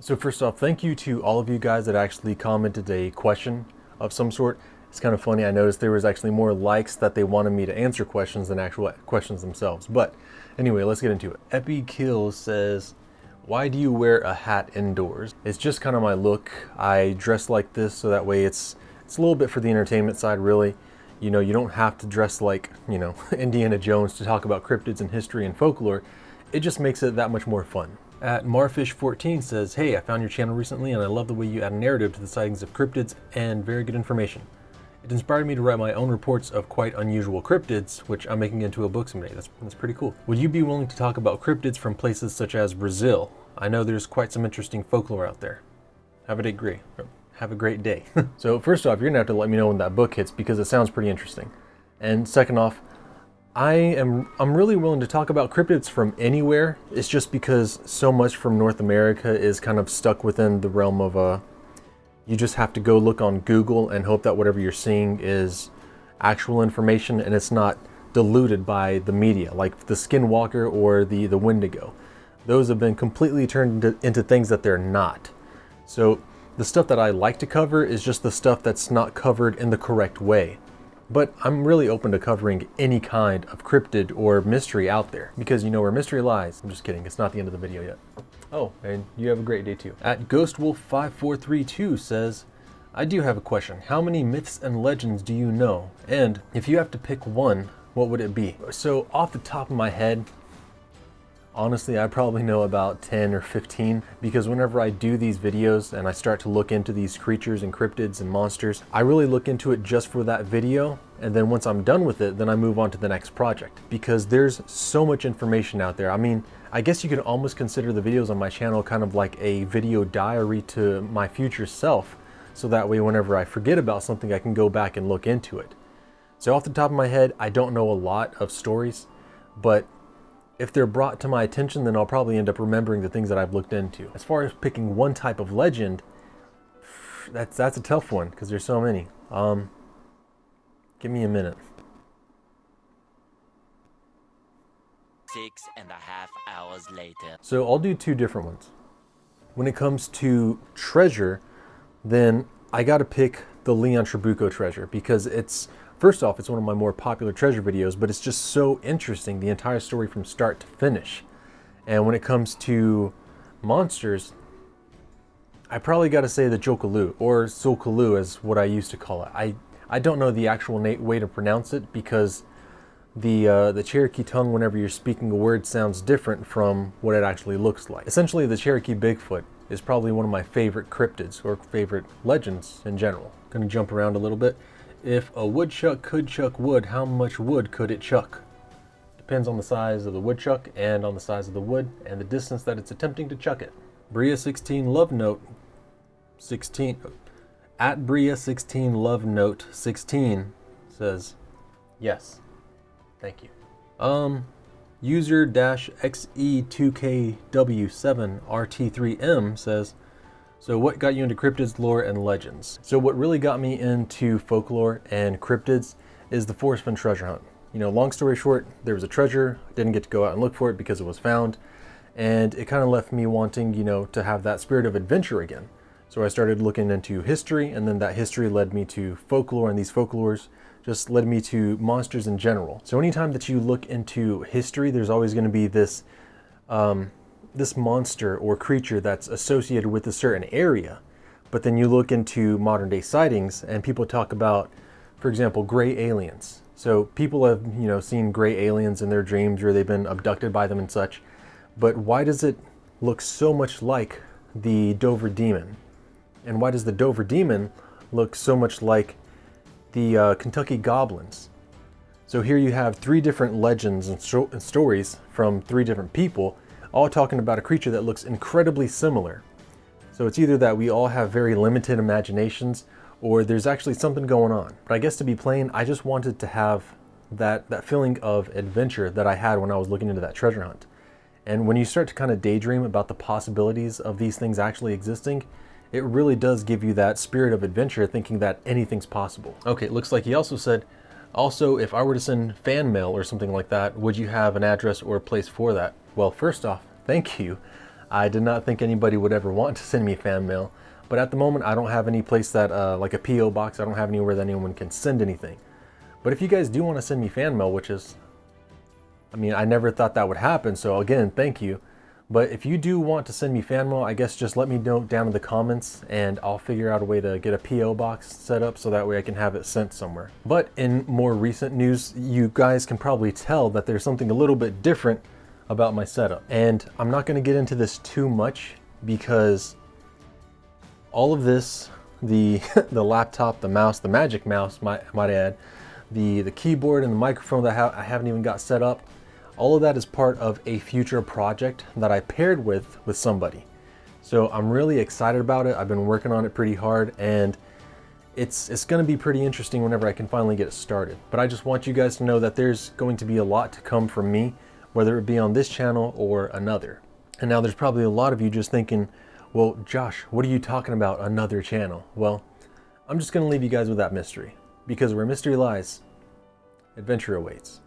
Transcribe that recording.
So first off, thank you to all of you guys that actually commented a question of some sort. It's kind of funny, I noticed there was actually more likes that they wanted me to answer questions than actual questions themselves. But anyway, let's get into it. Epi Kill says, why do you wear a hat indoors? It's just kind of my look. I dress like this so that way it's a little bit for the entertainment side, really. You know, you don't have to dress like, Indiana Jones to talk about cryptids and history and folklore. It just makes it that much more fun. At Marfish14 says, hey, I found your channel recently and I love the way you add a narrative to the sightings of cryptids and very good information. It inspired me to write my own reports of quite unusual cryptids, which I'm making into a book someday. That's pretty cool. Would you be willing to talk about cryptids from places such as Brazil? I know there's quite some interesting folklore out there. Have a great day. So first off, you're gonna have to let me know when that book hits because it sounds pretty interesting. And second off, I'm really willing to talk about cryptids from anywhere. It's just because so much from North America is kind of stuck within the realm of you just have to go look on Google and hope that whatever you're seeing is actual information and it's not diluted by the media, like the Skinwalker or the Wendigo. Those have been completely turned into things that they're not. So the stuff that I like to cover is just the stuff that's not covered in the correct way. But I'm really open to covering any kind of cryptid or mystery out there because you know where mystery lies. I'm just kidding, it's not the end of the video yet. Oh, and you have a great day too. At GhostWolf5432 says, I do have a question. How many myths and legends do you know? And if you have to pick one, what would it be? So off the top of my head, honestly, I probably know about 10 or 15 because whenever I do these videos and I start to look into these creatures and cryptids and monsters, I really look into it just for that video. And then once I'm done with it, then I move on to the next project because there's so much information out there. I mean, I guess you could almost consider the videos on my channel kind of like a video diary to my future self. So that way, whenever I forget about something, I can go back and look into it. So off the top of my head, I don't know a lot of stories, but if they're brought to my attention, then I'll probably end up remembering the things that I've looked into. As far as picking one type of legend, that's a tough one because there's so many. Give me a minute. 6.5 hours later. So I'll do two different ones. When it comes to treasure, then I gotta pick the Leon Trabuco treasure because first off, it's one of my more popular treasure videos, but it's just so interesting, the entire story from start to finish. And when it comes to monsters, I probably got to say the Jokaloo, or Solkaloo is what I used to call it. I don't know the actual way to pronounce it because the Cherokee tongue, whenever you're speaking a word, sounds different from what it actually looks like. Essentially, the Cherokee Bigfoot is probably one of my favorite cryptids or favorite legends in general. Gonna jump around a little bit. If a woodchuck could chuck wood, how much wood could it chuck? Depends on the size of the woodchuck and on the size of the wood and the distance that it's attempting to chuck it. Bria16 Love Note 16 at Bria16 Love Note 16 says yes. Thank you. User-XE2KW7RT3M says, so what got you into cryptids, lore, and legends? So what really got me into folklore and cryptids is the Forrest Fenn treasure hunt. You know, long story short, there was a treasure, didn't get to go out and look for it because it was found, and it kind of left me wanting, to have that spirit of adventure again. So I started looking into history, and then that history led me to folklore, and these folklores just led me to monsters in general. So anytime that you look into history, there's always going to be this monster or creature that's associated with a certain area. But then you look into modern day sightings and people talk about, for example, gray aliens. So people have, seen gray aliens in their dreams or they've been abducted by them and such. But why does it look so much like the Dover Demon? And why does the Dover Demon look so much like the Kentucky Goblins? So here you have three different legends and stories from three different people, all talking about a creature that looks incredibly similar. So it's either that we all have very limited imaginations or there's actually something going on. But I guess to be plain, I just wanted to have that feeling of adventure that I had when I was looking into that treasure hunt. And when you start to kind of daydream about the possibilities of these things actually existing, it really does give you that spirit of adventure, thinking that anything's possible. Okay, it looks like he also said, also, if I were to send fan mail or something like that, would you have an address or a place for that? Well, first off, thank you. I did not think anybody would ever want to send me fan mail, but at the moment I don't have any place that, like a P.O. box, I don't have anywhere that anyone can send anything. But if you guys do want to send me fan mail, which is, I mean, I never thought that would happen, so again, thank you. But if you do want to send me fan mail, I guess just let me know down in the comments and I'll figure out a way to get a P.O. box set up so that way I can have it sent somewhere. But in more recent news, you guys can probably tell that there's something a little bit different about my setup. And I'm not going to get into this too much because all of this, the the laptop, the mouse, the magic mouse, might add, the keyboard and the microphone that I haven't even got set up, all of that is part of a future project that I paired with somebody. So I'm really excited about it. I've been working on it pretty hard, and it's going to be pretty interesting whenever I can finally get it started. But I just want you guys to know that there's going to be a lot to come from me, whether it be on this channel or another. And now there's probably a lot of you just thinking, well, Josh, what are you talking about, another channel? Well, I'm just going to leave you guys with that mystery, because where mystery lies, adventure awaits.